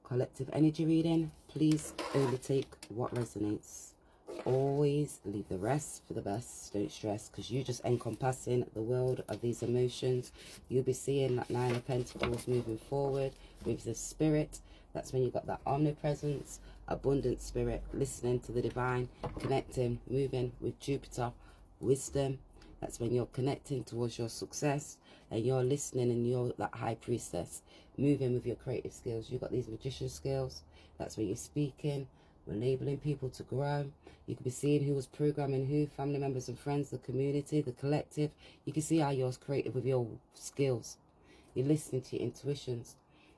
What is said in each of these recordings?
Collective energy reading. Please only take what resonates. Always leave the rest for the best. Don't stress, because you just encompassing the world of these emotions. You'll be seeing that Nine of Pentacles moving forward with the spirit. That's when you got that omnipresence, abundant spirit, listening to the divine, connecting, moving with Jupiter, wisdom. That's when you're connecting towards your success, and you're listening, and you're that high priestess, moving with your creative skills. You've got these magician skills. That's when you're speaking, enabling people to grow. You could be seeing who was programming who, family members and friends, the community, the collective. You can see how you're creative with your skills. You're listening to your intuitions.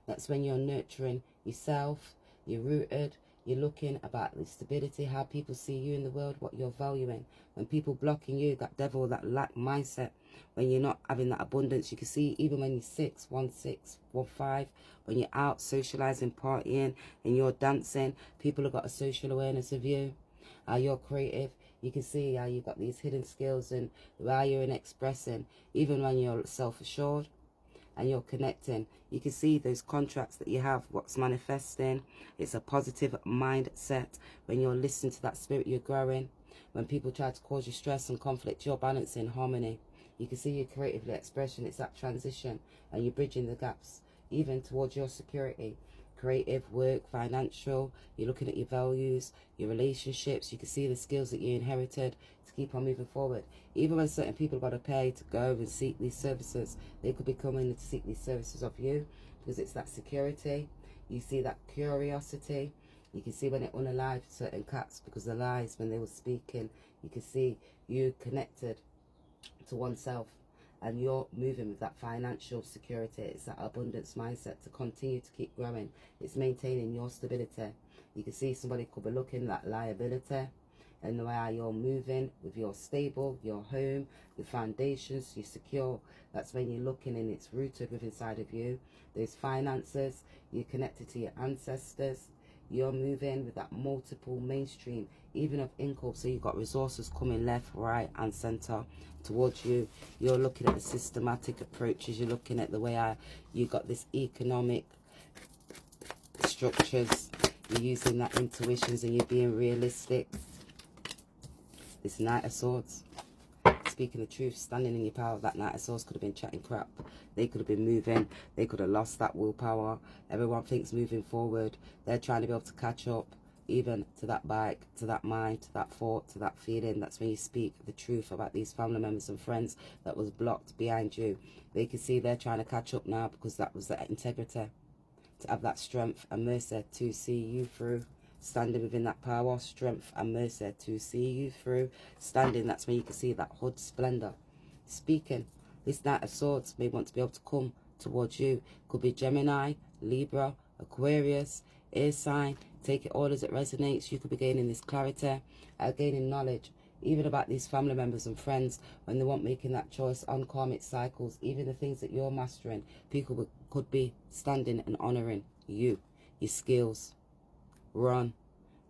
That's when you're nurturing yourself. You're rooted. You're looking about the stability, how people see you in the world, what you're valuing. When people blocking you, that devil, that lack mindset, when you're not having that abundance, you can see even when you're 6, 1, 6, 1, 5, when you're out socializing, partying, and you're dancing, people have got a social awareness of you. How you're creative. You can see how you've got these hidden skills and how you're in expressing, even when you're self-assured and you're connecting. You can see those contracts that you have, what's manifesting. It's a positive mindset. When you're listening to that spirit, you're growing. When people try to cause you stress and conflict, you're balancing harmony. You can see you're creatively expressing. It's that transition, and you're bridging the gaps, even towards your security. Creative, work, financial. You're looking at your values, your relationships. You can see the skills that you inherited to keep on moving forward. Even when certain people got to pay to go and seek these services, they could be coming to seek these services of you, because it's that security. You see that curiosity. You can see when it unalived certain cats, because the lies when they were speaking. You can see you connected to oneself, and you're moving with that financial security. It's that abundance mindset to continue to keep growing. It's maintaining your stability. You can see somebody could be looking at liability, and the way how you're moving with your stable, your home, your foundations, you're secure. That's when you're looking, and it's rooted within inside of you. Those finances, you're connected to your ancestors. You're moving with that multiple mainstream, even of income. So you've got resources coming left, right, and center towards you. You're looking at the systematic approaches. You're looking at the way you got this economic structures. You're using that intuitions, and you're being realistic. This Knight of Swords, speaking the truth, standing in your power. That Knight of Swords could have been chatting crap. They could have been moving. They could have lost that willpower. Everyone thinks moving forward. They're trying to be able to catch up, even to that bike, to that mind, to that thought, to that feeling. That's when you speak the truth about these family members and friends that was blocked behind you. They can see they're trying to catch up now, because that was the integrity. To have that strength and mercy to see you through. Standing within that power, strength and mercy to see you through. Standing, that's when you can see that hood splendor. Speaking, this Knight of Swords may want to be able to come towards you. Could be Gemini, Libra, Aquarius, air sign. Take it all as it resonates. You could be gaining this clarity, gaining knowledge, even about these family members and friends, when they weren't making that choice on karmic cycles, even the things that you're mastering. People could be standing and honoring you, your skills. Run.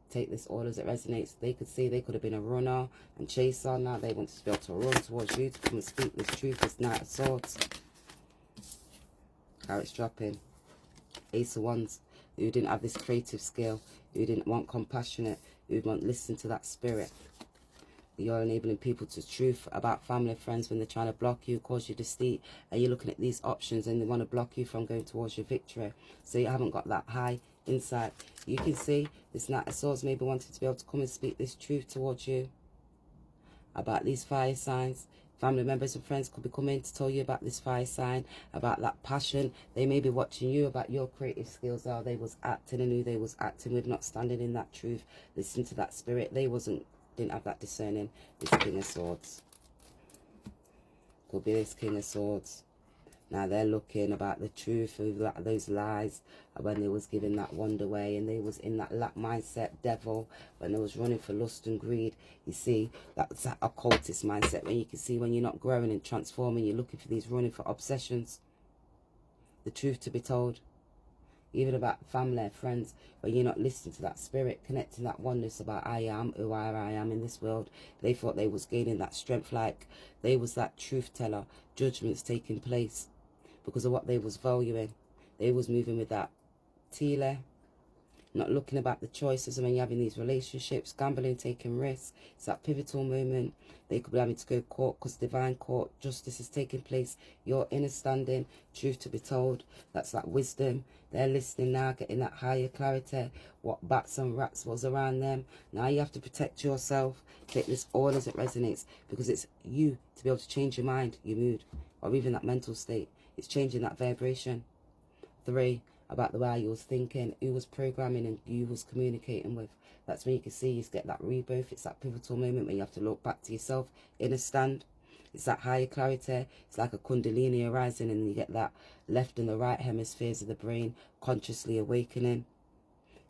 Take this all as it resonates. They could see they could have been a runner and chaser. Now they want to be able to run towards you, to come and speak this truth. This Knight of Swords. Carrots dropping. Ace of Wands. Who didn't have this creative skill. Who didn't want compassionate. Who want to listen to that spirit. You're enabling people to truth about family, friends, when they're trying to block you, cause you deceit, and you're looking at these options, and they want to block you from going towards your victory. So you haven't got that high insight. You can see this Knight of Swords maybe wanting to be able to come and speak this truth towards you about these fire signs. Family members and friends could be coming to tell you about this fire sign, about that passion. They may be watching you about your creative skills, how they was acting and who they was acting with, not standing in that truth. Listen to that spirit. They didn't have that discerning. This King of Swords. Could be this King of Swords. Now they're looking about the truth of those lies when they was giving that wand away, and they was in that lack mindset, devil, when they was running for lust and greed. You see, that's that occultist mindset, when you can see when you're not growing and transforming, you're looking for these running for obsessions. The truth to be told. Even about family, friends, when you're not listening to that spirit, connecting that oneness about I am, who I am in this world. They thought they was gaining that strength, like they was that truth teller. Judgments taking place because of what they was valuing. They was moving with that Tila, not looking about the choices. And when you're having these relationships, gambling, taking risks, it's that pivotal moment. They could be having to go to court because divine court, justice is taking place. You're in a standing, truth to be told. That's that wisdom. They're listening now, getting that higher clarity. What bats and rats was around them. Now you have to protect yourself. Take this all as it resonates, because it's you to be able to change your mind, your mood, or even that mental state. It's changing that vibration. 3, about the way you was thinking, who was programming and you was communicating with. That's when you can see you get that rebirth. It's that pivotal moment when you have to look back to yourself in a stand. It's that higher clarity. It's like a kundalini arising, and you get that left and the right hemispheres of the brain consciously awakening.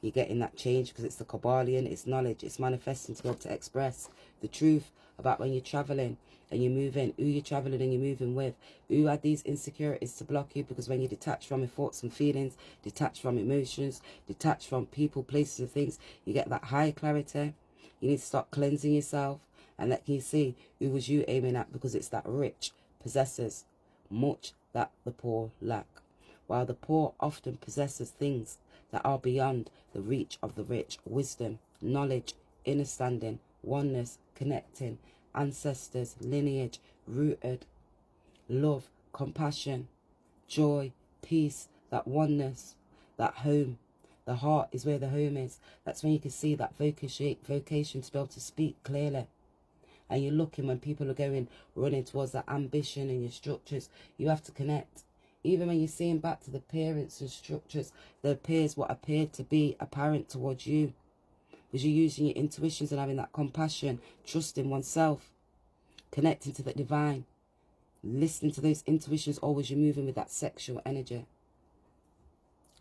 You're getting that change because it's the Kabbalion, it's knowledge, it's manifesting to be able to express the truth about when you're traveling and you're moving, who you're traveling and you're moving with, who had these insecurities to block you. Because when you detach from your thoughts and feelings, detach from emotions, detach from people, places and things, you get that higher clarity. You need to start cleansing yourself and let you see who was you aiming at, because it's that rich possesses much that the poor lack, while the poor often possesses things that are beyond the reach of the rich. Wisdom, knowledge, understanding, oneness, connecting, ancestors, lineage, rooted, love, compassion, joy, peace, that oneness, that home. The heart is where the home is. That's when you can see that vocation to be able to speak clearly. And you're looking when people are running towards that ambition and your structures, you have to connect. Even when you're seeing back to the parents and structures, there appears what appeared to be apparent towards you. Because you're using your intuitions and having that compassion, trusting oneself, connecting to the divine, listening to those intuitions. Always you're moving with that sexual energy,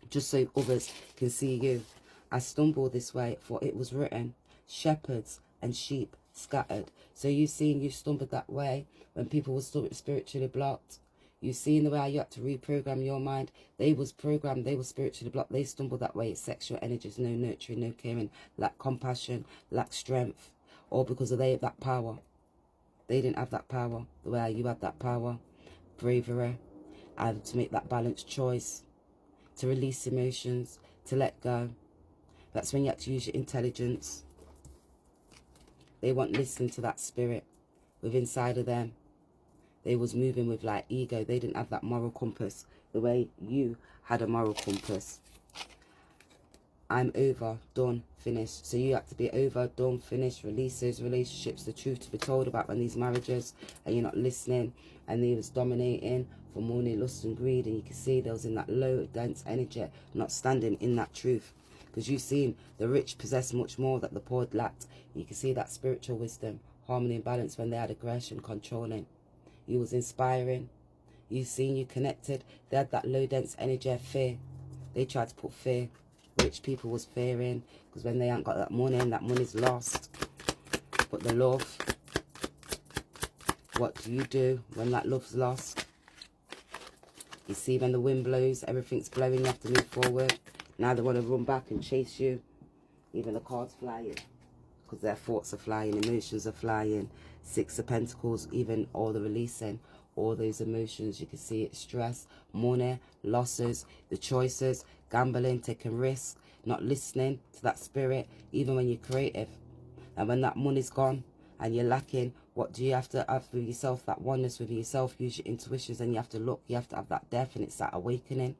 just so others can see you. I stumbled this way, for it was written, shepherds and sheep scattered. So you've seen you stumbled that way when people were spiritually blocked. You've seen the way you had to reprogram your mind. They was programmed, they were spiritually blocked. They stumbled that way. It's sexual energies, no nurturing, no caring, lack compassion, lack strength, all because of that power. They didn't have that power the way you had that power. Bravery, and to make that balanced choice, to release emotions, to let go. That's when you have to use your intelligence. They weren't listening to that spirit within inside of them. They was moving with like ego. They didn't have that moral compass the way you had a moral compass. I'm over, done, finished. So you have to be over, done, finished, release those relationships, the truth to be told about when these marriages, and you're not listening, and they was dominating for money, lust and greed, and you can see they was in that low, dense energy, not standing in that truth. Because you've seen the rich possess much more that the poor lacked. You can see that spiritual wisdom, harmony and balance when they had aggression, controlling. You was inspiring. You seen you connected. They had that low dense energy of fear. They tried to put fear. Rich people was fearing because when they ain't got that money and that money's lost. But the love, what do you do when that love's lost? You see when the wind blows, everything's blowing, you have to move forward. Now they want to run back and chase you. Even the cards flying. Because their thoughts are flying, emotions are flying. 6 of Pentacles, even all the releasing, all those emotions. You can see it, stress, money, losses, the choices, gambling, taking risks, not listening to that spirit, even when you're creative. And when that money's gone and you're lacking, what do you have to have with yourself? That oneness with yourself, use your intuitions, and you have to look, you have to have that depth, and it's that awakening.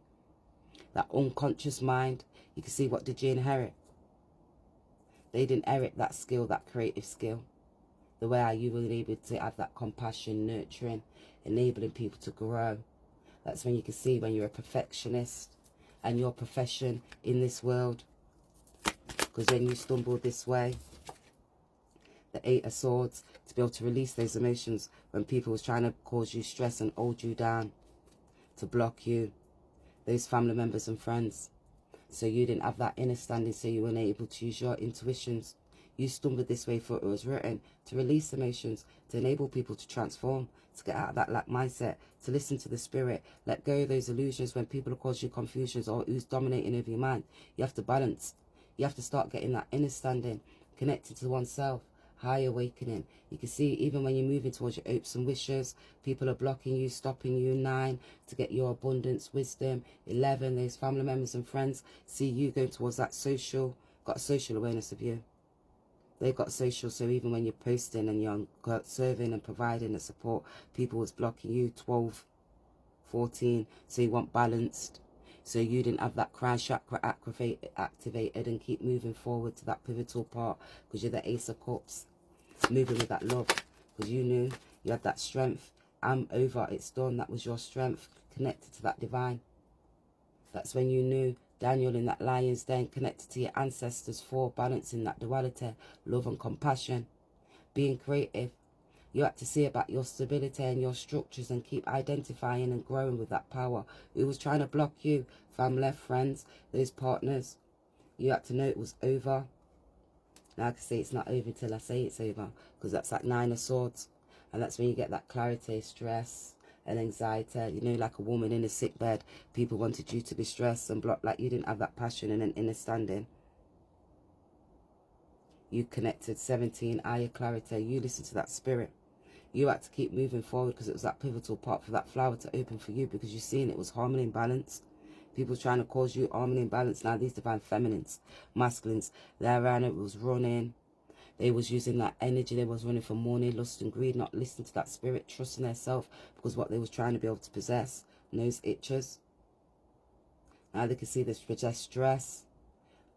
That unconscious mind. You can see, what did you inherit? They didn't inherit that skill, that creative skill. The way you were able to have that compassion, nurturing, enabling people to grow. That's when you can see when you're a perfectionist and your profession in this world. Because then you stumble this way. The 8 of Swords, to be able to release those emotions when people was trying to cause you stress and hold you down, to block you, those family members and friends. So you didn't have that inner standing, so you weren't able to use your intuitions. You stumbled this way, for it was written, to release emotions, to enable people to transform, to get out of that lack mindset, to listen to the spirit, let go of those illusions when people are causing you confusions or who's dominating over your mind. You have to balance. You have to start getting that inner standing, connected to oneself, high awakening. You can see even when you're moving towards your hopes and wishes, people are blocking you, stopping you. 9, to get your abundance, wisdom. 11, those family members and friends see you going towards that social, got a social awareness of you. They've got social, so even when you're posting and you're serving and providing the support, people was blocking you. 12, 14, so you want balanced. So you didn't have that crown chakra activated and keep moving forward to that pivotal part, because you're the Ace of Cups, moving with that love, because you knew you had that strength. I'm over, it's done. That was your strength, connected to that divine. That's when you knew Daniel in that lion's den, connected to your ancestors, for balancing that duality, love and compassion, being creative. You had to see about your stability and your structures and keep identifying and growing with that power. Who was trying to block you? Family, friends, those partners. You had to know it was over. Now I can say it's not over till I say it's over, because that's that 9 of Swords. And that's when you get that clarity, stress and anxiety. You know, like a woman in a sick bed. People wanted you to be stressed and blocked, like you didn't have that passion and an inner standing. You connected. 17, higher clarity. You listen to that spirit. You had to keep moving forward, because it was that pivotal part for that flower to open for you, because you're seeing it was harmony and balance. People trying to cause you harmony and balance. Now these divine feminines, masculines, they're around it, was running. They was using that energy. They was running from money, lust and greed, not listening to that spirit, trusting themselves, because what they was trying to be able to possess, nose itches. Now they can see this possessed stress,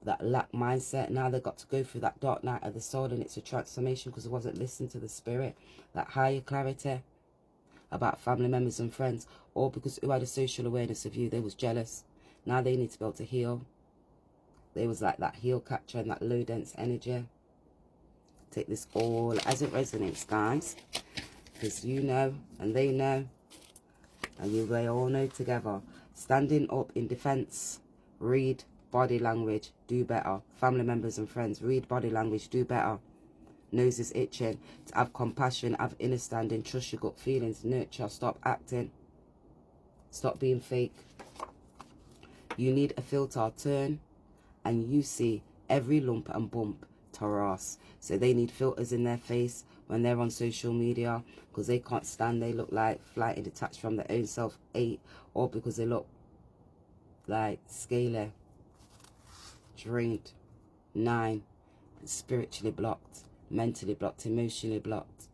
that lack mindset. Now they've got to go through that dark night of the soul, and it's a transformation, because it wasn't listening to the spirit, that higher clarity about family members and friends, or because who had a social awareness of you, they was jealous. Now they need to be able to heal. They was like that heel catcher and that low dense energy. Take this all as it resonates, guys, because you know and they know, and they all know together. Standing up in defense. Read body language, do better. Family members and friends, read body language, do better. Nose is itching. To have compassion, have inner standing, trust your gut feelings, nurture, stop acting, stop being fake. You need a filter. Turn and you see every lump and bump. Taurus. So they need filters in their face when they're on social media, because they can't stand, they look like flighted, detached from their own self. 8, or because they look like scaly, drained. 9, spiritually blocked, mentally blocked, emotionally blocked.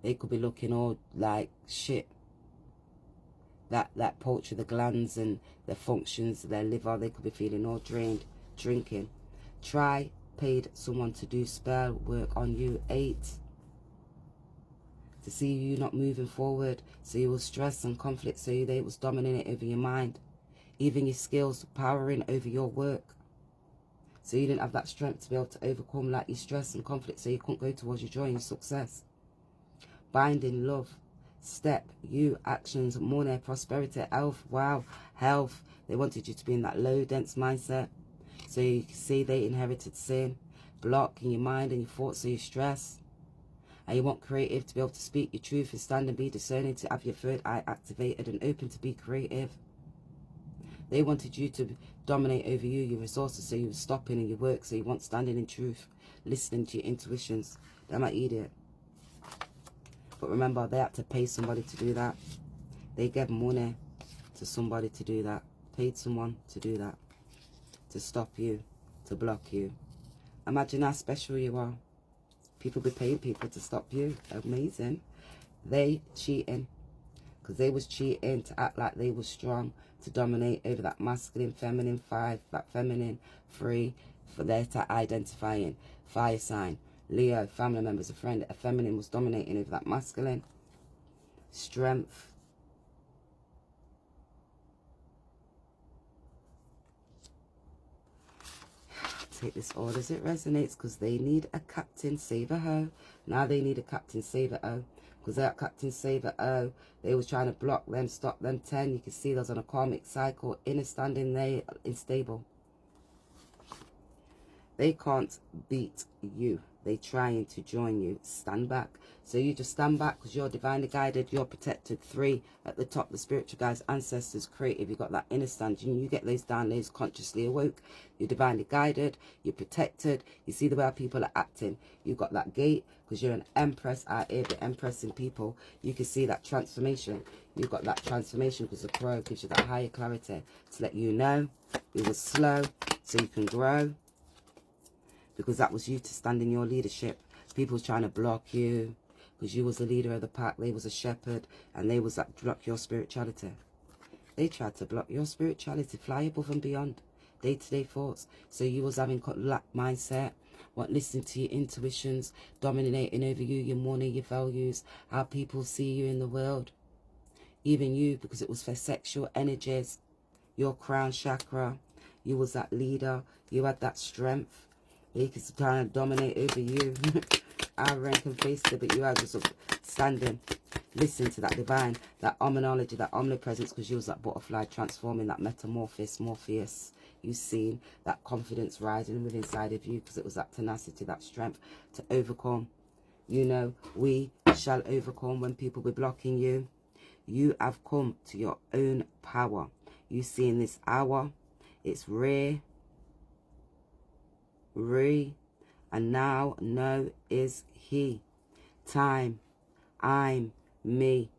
They could be looking all like shit. That poultry, the glands and their functions, their liver, they could be feeling all drained. Drinking. Try paid someone to do spell work on you. 8, to see you not moving forward, so you will stress and conflict, so they was dominating over your mind, even your skills, powering over your work, so you didn't have that strength to be able to overcome like your stress and conflict, so you couldn't go towards your joy and your success. Binding, love, step, you, actions, money, prosperity, health. Wow, health. They wanted you to be in that low dense mindset, so you can see they inherited sin, block in your mind and your thoughts, so you stress. And you want creative, to be able to speak your truth and stand and be discerning, to have your third eye activated and open to be creative. They wanted you to dominate over you, your resources, so you were stopping in your work, so you want standing in truth, listening to your intuitions. They might eat it. But remember, they had to pay somebody to do that. They gave money to somebody to do that. Paid someone to do that. To stop you, to block you. Imagine how special you are. People be paying people to stop you. Amazing. They cheating, because they was cheating to act like they was strong, to dominate over that masculine, feminine. 5, that feminine. 3, for their to identifying. Fire sign. Leo, family members, a friend. A feminine was dominating over that masculine. Strength. Take this all as it resonates, because they need a captain, save a ho. Now they need a captain, save a o, because that captain, save a o, they was trying to block them, stop them. 10, you can see those on a karmic cycle, inner standing, they unstable. They can't beat you. they trying to join you. Stand back. So you just stand back because you're divinely guided, you're protected. 3 at the top, the spiritual guides, ancestors, creative. You got that inner standing. You get those downloads, consciously awoke. You're divinely guided, you're protected. You see the way people are acting. You got that gate because you're an empress out here, the empress in people. You can see that transformation. You got that transformation because the crow gives you that higher clarity to let you know it was slow so you can grow. Because that was you to stand in your leadership. People was trying to block you because you was the leader of the pack. They was a shepherd and they was that block your spirituality. They tried to block your spirituality, fly above and beyond day-to-day thoughts. So you was having lack mindset, weren't listening to your intuitions, dominating over you, your money, your values, how people see you in the world. Even you, because it was for sexual energies, your crown chakra, you was that leader, you had that strength. He could kind of dominate over you. I rank and face it, but you are just standing, listening to that divine, that omnology, that omnipresence, because you was that butterfly transforming, that metamorphosis, Morpheus. You seen that confidence rising within inside of you because it was that tenacity, that strength to overcome. You know, we shall overcome when people be blocking you. You have come to your own power. You see in this hour, it's rare. And now no is he. Time, I'm me.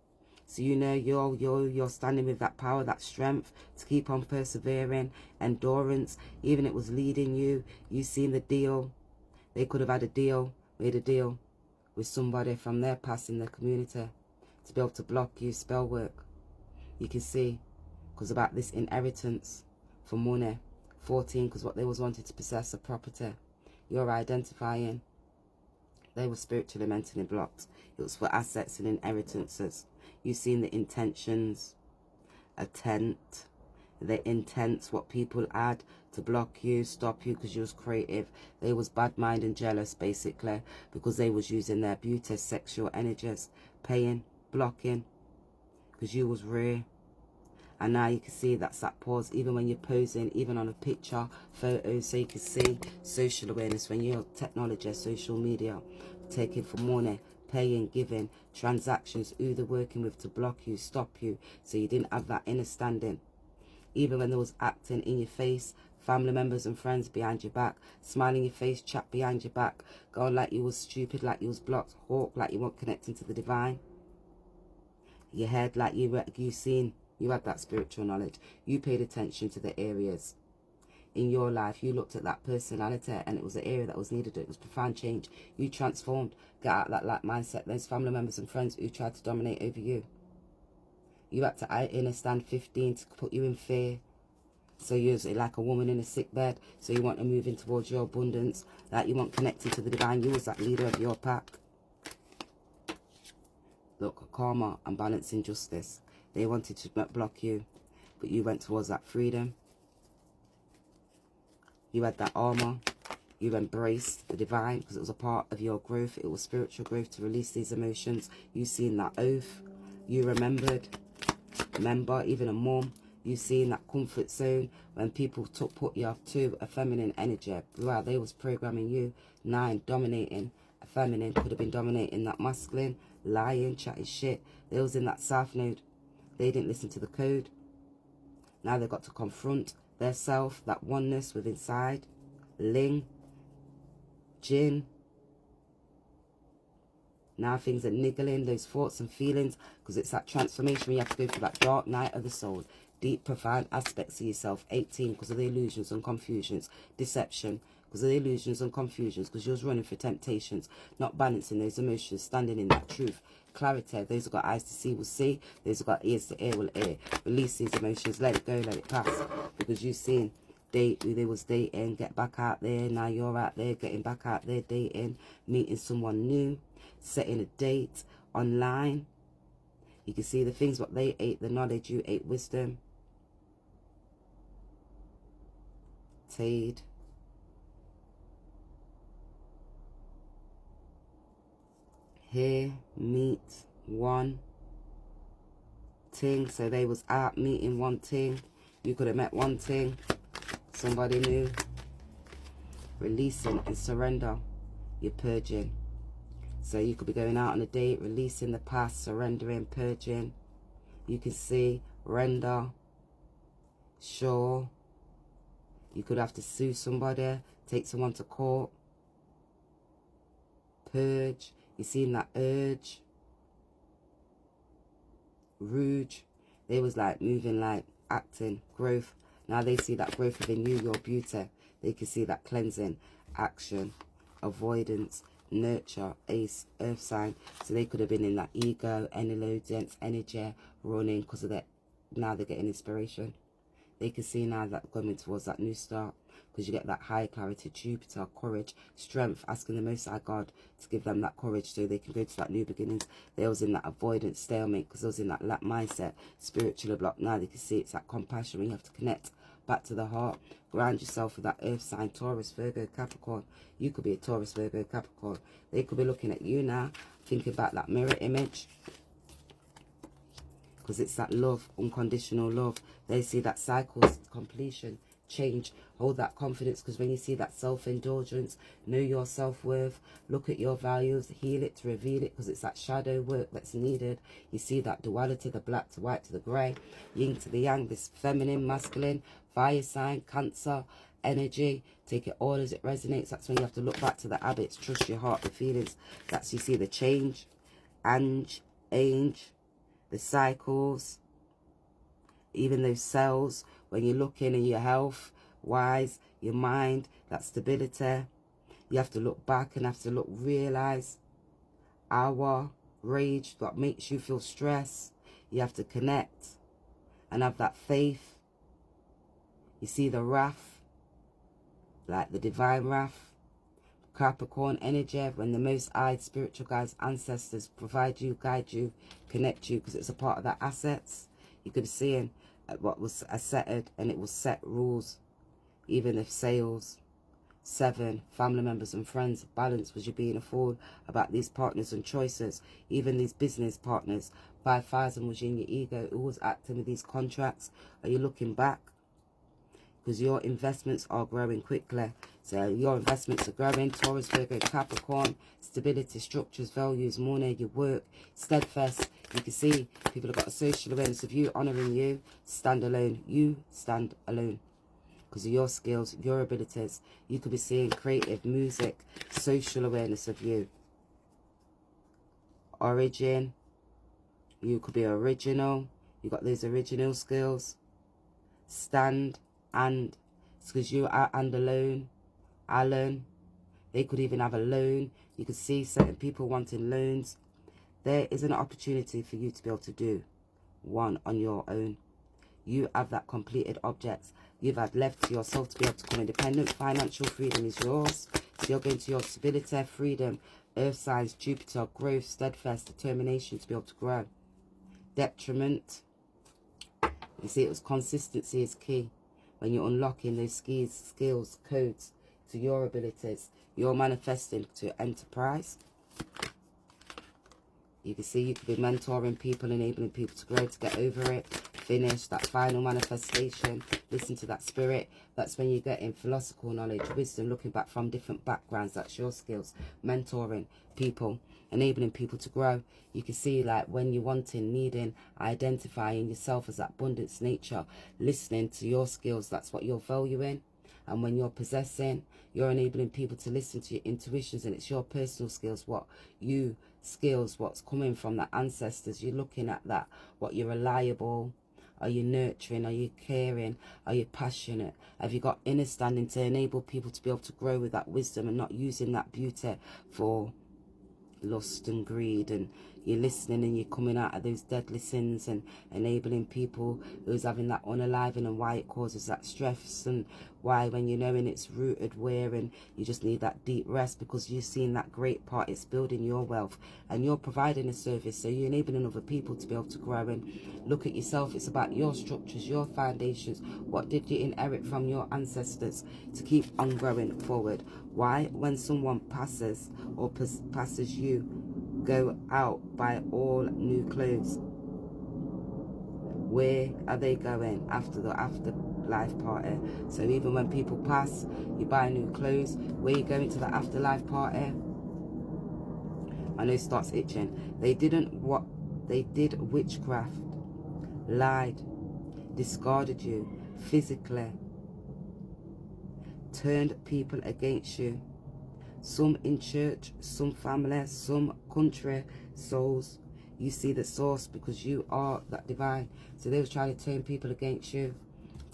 So you know you're standing with that power, that strength to keep on persevering, endurance. Even it was leading you. You seen the deal. They could have had a deal, made a deal with somebody from their past in their community to be able to block you, spell work. You can see, because about this inheritance for money. 14, because what they was wanting to possess a property. You're identifying. They were spiritually mentally blocked. It was for assets and inheritances. You've seen the intentions, the intents, what people had to block you, stop you, because you was creative. They was bad mind and jealous, basically, because they was using their beauty, sexual energies, paying, blocking, because you was rare. And now you can see that's that pause, even when you're posing, even on a picture, photos, so you can see social awareness when you're technology, social media, taking for money, paying, giving, transactions, who they're working with to block you, stop you, so you didn't have that inner standing. Even when there was acting in your face, family members and friends behind your back, smiling in your face, chat behind your back, going like you was stupid, like you was blocked, hawk, like you weren't connecting to the divine. Your head like you seen. You had that spiritual knowledge. You paid attention to the areas in your life. You looked at that personality and it was the area that was needed. It was profound change. You transformed. Get out of that lack mindset. Those family members and friends who tried to dominate over you. You had to inner stand 15 to put you in fear. So you're like a woman in a sick bed. So you want to move in towards your abundance. Like you want connected to the divine. You was that leader of your pack. Look, karma and balancing justice. They wanted to block you, but you went towards that freedom. You had that armor. You embraced the divine because it was a part of your growth. It was spiritual growth to release these emotions. You seen that oath. You remembered. Remember, even a mom. You seen that comfort zone when people put you off to a feminine energy. Wow, they was programming you. 9, dominating. A feminine could have been dominating that masculine. Lying, chatting shit. They was in that south node. They didn't listen to the code. Now they've got to confront their self, that oneness with inside. Ling, Jin. Now things are niggling, those thoughts and feelings, because it's that transformation where you have to go through that dark night of the soul. Deep, profound aspects of yourself. 18, because of the illusions and confusions. Deception, because of the illusions and confusions, because you're running for temptations, not balancing those emotions, standing in that truth. Clarity, those who got eyes to see will see, those who got ears to hear will hear. Release these emotions, let it go, let it pass, because you've seen date who they was dating, get back out there, now you're out there, getting back out there, dating, meeting someone new, setting a date online. You can see the things what they ate, the knowledge, you ate wisdom. Tade. Here, meet one thing. So they was out meeting one thing. You could have met one thing. Somebody new. Releasing and surrender. you're purging. So you could be going out on a date, releasing the past, surrendering, purging. You can see render, sure. You could have to sue somebody, take someone to court, purge. You seen that urge, rouge. They was like moving, like acting, growth. Now they see that growth within you, your beauty. They can see that cleansing, action, avoidance, nurture, ace, earth sign. So they could have been in that ego, low, dense energy, running because of that. Now they're getting inspiration. They can see now that going towards that new start, because you get that high clarity, Jupiter, courage, strength, asking the Most High God to give them that courage so they can go to that new beginnings. They was in that avoidance, stalemate, because they was in that lack mindset, spiritual block. Now they can see it's that compassion when you have to connect back to the heart. Ground yourself with that earth sign, Taurus, Virgo, Capricorn. You could be a Taurus, Virgo, Capricorn. They could be looking at you now, thinking about that mirror image, because it's that love, unconditional love. They see that cycles, completion, change. Hold that confidence, because when you see that self-indulgence, know your self-worth, look at your values, heal it to reveal it, because it's that shadow work that's needed. You see that duality, the black to white to the grey, yin to the yang, this feminine, masculine, fire sign, Cancer energy. Take it all as it resonates. That's when you have to look back to the habits, trust your heart, the feelings. That's, you see the change, age, the cycles, even those cells, when you look in your health wise, your mind, that stability. You have to look back and have to look, realize our rage, what makes you feel stress. You have to connect and have that faith. You see the wrath, like the divine wrath, Capricorn energy, when the Most High, spiritual guides, ancestors provide you, guide you, connect you, because it's a part of their assets. You could be seeing what was asserted, and it was set rules. Even if sales, 7, family members and friends, balance, was you being a fool about these partners and choices, even these business partners. 5,000 was you in your ego, who was acting with these contracts. Are you looking back? Because your investments are growing quickly. So your investments are growing. Taurus, Virgo, Capricorn, stability, structures, values, money, your work, steadfast. You can see people have got a social awareness of you, honouring you. Stand alone. You stand alone. Because of your skills, your abilities. You could be seeing creative, music, social awareness of you. Origin. You could be original. You got those original skills. Stand. And it's because you are and alone. Alan. They could even have a loan. You could see certain people wanting loans. There is an opportunity for you to be able to do one on your own. You have that completed objects. You've had left to yourself to be able to become independent. Financial freedom is yours. So you're going to your stability, freedom, earth signs, Jupiter, growth, steadfast, determination to be able to grow. Detriment. You see, it was consistency is key. When you're unlocking those skills, codes to your abilities, you're manifesting to enterprise. You can see you could be mentoring people, enabling people to grow, to get over it, finish that final manifestation, listen to that spirit. That's when you get in philosophical knowledge, wisdom, looking back from different backgrounds. That's your skills, mentoring people, enabling people to grow. You can see like when you're wanting, needing, identifying yourself as that abundance nature, listening to your skills. That's what you're valuing. And when you're possessing, you're enabling people to listen to your intuitions, and it's your personal skills, what's coming from the ancestors. You're looking at that, what you're reliable. Are you nurturing? Are you caring? Are you passionate? Have you got inner standing to enable people to be able to grow with that wisdom and not using that beauty for lust and greed? And you're listening and you're coming out of those deadly sins and enabling people who's having that unaliving, and why it causes that stress, and why when you're knowing it's rooted where, and you just need that deep rest, because you're seeing that great part. It's building your wealth and you're providing a service, so you're enabling other people to be able to grow and look at yourself. It's about your structures, your foundations. What did you inherit from your ancestors to keep on growing forward? Why, when someone passes or passes you, go out, buy all new clothes? Where are they going after the afterlife party? So even when people pass, you buy new clothes. Where you going to the afterlife party? I know it starts itching. They did witchcraft, lied, discarded you physically, turned people against you. Some in church, some family, some country, souls. You see the source because you are that divine. So they was trying to turn people against you,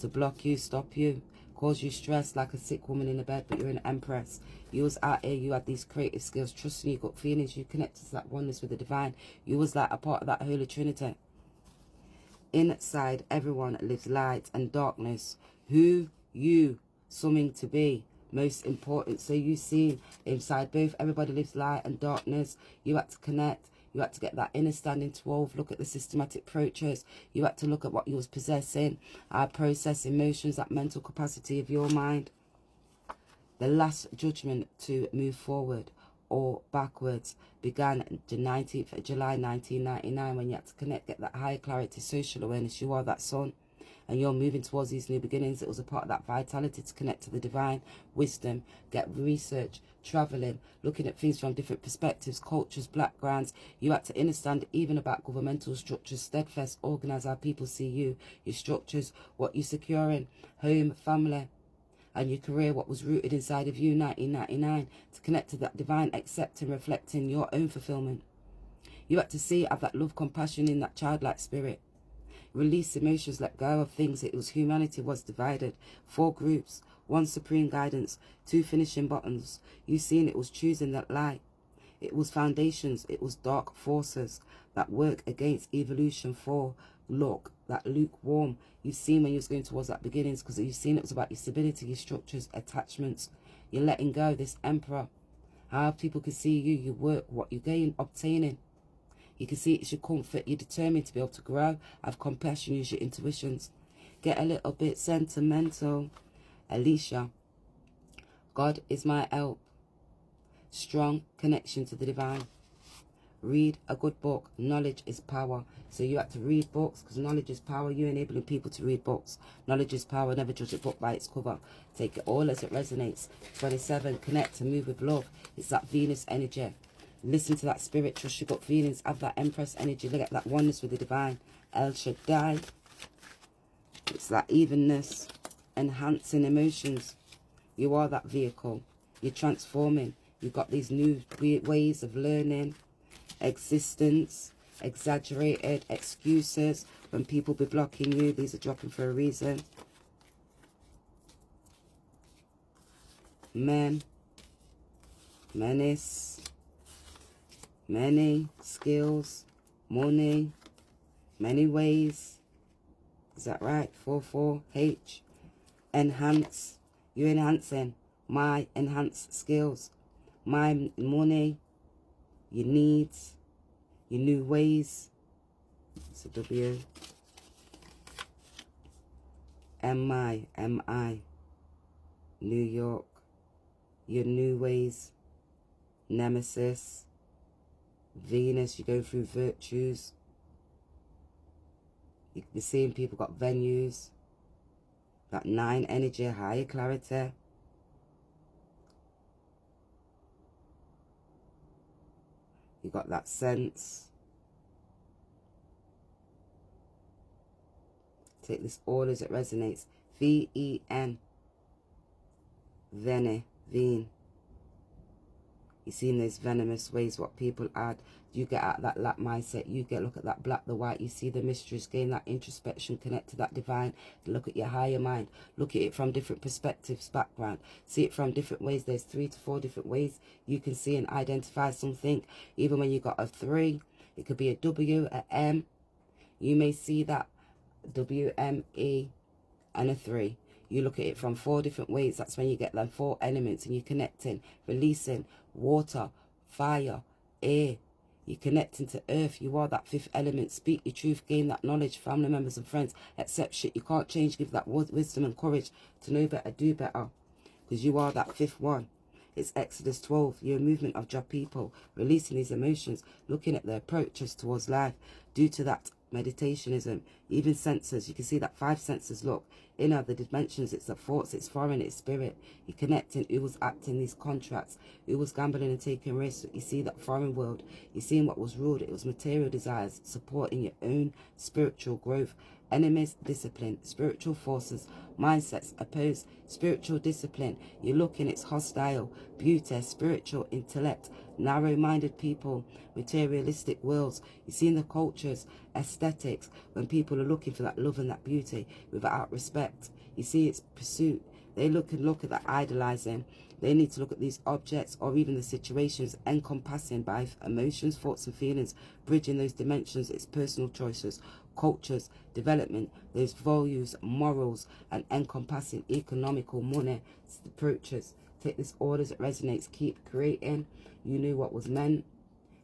to block you, stop you, cause you stress like a sick woman in a bed, but you're an empress. You was out here, you had these creative skills, trusting you, got feelings, you connected to that oneness with the divine. You was like a part of that Holy Trinity. Inside everyone lives light and darkness. Who you summing to be, most important. So you see inside both, everybody lives light and darkness. You had to connect. You had to get that inner standing 12, look at the systematic approaches. You had to look at what you was possessing, process emotions, that mental capacity of your mind. The last judgment to move forward or backwards began the 19th of July 1999 when you had to connect, get that higher clarity, social awareness. You are that sun and you're moving towards these new beginnings. It was a part of that vitality to connect to the divine, wisdom, get research, traveling, looking at things from different perspectives, cultures, backgrounds. You had to understand even about governmental structures, steadfast, organize how people see you, your structures, what you're securing, home, family, and your career, what was rooted inside of you, 1999, to connect to that divine, accepting, reflecting your own fulfillment. You had to see, have that love, compassion in that childlike spirit. Release emotions, let go of things. It was humanity was divided. 4 groups, 1 supreme guidance, 2 finishing buttons. You seen it was choosing that light. It was foundations. It was dark forces that work against evolution for look, that lukewarm. You've seen when you was going towards that beginnings, because you've seen it was about your stability, your structures, attachments. You're letting go, this emperor. How people can see you, your work, what you gain, obtaining. You can see it's your comfort. You're determined to be able to grow, have compassion, use your intuitions. Get a little bit sentimental. Alicia, God is my help. Strong connection to the divine. Read a good book. Knowledge is power. So you have to read books because knowledge is power. You're enabling people to read books. Knowledge is power. Never judge a book by its cover. Take it all as it resonates. 27. Connect and move with love. It's that Venus energy. Listen to that spirit, trust your gut feelings, have that Empress energy, look at that oneness with the divine. El Shaddai. It's that evenness, enhancing emotions. You are that vehicle. You're transforming. You've got these new ways of learning, existence, exaggerated excuses. When people be blocking you, these are dropping for a reason. Men, menace. Many skills, money, many ways. Is that right? 4-4, enhance. You're enhancing my enhanced skills, my money, your needs, your new ways. It's a W. M-I, New York, your new ways, nemesis. Venus, you go through virtues. You can be seeing people got venues. That 9 energy, higher clarity. You got that sense. Take this all as it resonates. V-E-N. Vene, Veen. You've seen those venomous ways what people add. You get out that lack mindset. You get look at that black, the white. You see the mysteries, gain that introspection, connect to that divine. Look at your higher mind. Look at it from different perspectives, background. See it from different ways. There's 3 to 4 different ways you can see and identify something. Even when you got a 3, it could be a W, a M. You may see that W-M-E and a 3. You look at it from 4 different ways. That's when you get them 4 elements and you're connecting, releasing water, fire, air. You're connecting to earth. You are that 5th element. Speak your truth, gain that knowledge, family members and friends. Accept shit you can't change. Give that wisdom and courage to know better, do better. Because you are that 5th one. It's Exodus 12, your movement of your people, releasing these emotions, looking at their approaches towards life. Due to that meditationism, even senses, you can see that 5 senses, look, in other dimensions, it's the thoughts, it's foreign, it's spirit. You're connecting who was acting these contracts, who was gambling and taking risks. You see that foreign world, you're seeing what was ruled. It was material desires, supporting your own spiritual growth. Enemies, discipline, spiritual forces, mindsets, oppose, spiritual discipline. You're looking, it's hostile, beauty, spiritual intellect, narrow-minded people, materialistic worlds. You're seeing the cultures, aesthetics, when people are looking for that love and that beauty without respect. You see it's pursuit. They look at that idolizing. They need to look at these objects or even the situations encompassing by emotions, thoughts and feelings, bridging those dimensions. It's personal choices, cultures, development, those values, morals, and encompassing economical money approaches. Take this order as it resonates. Keep creating. You knew what was meant.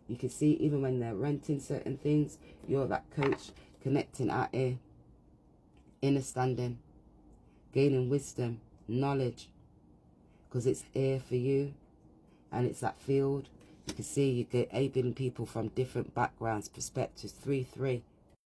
You can see even when they're renting certain things, you're that coach connecting out here, understanding, gaining wisdom, knowledge, because it's here for you, and it's that field. You can see you get enabling people from different backgrounds, perspectives. 3-3.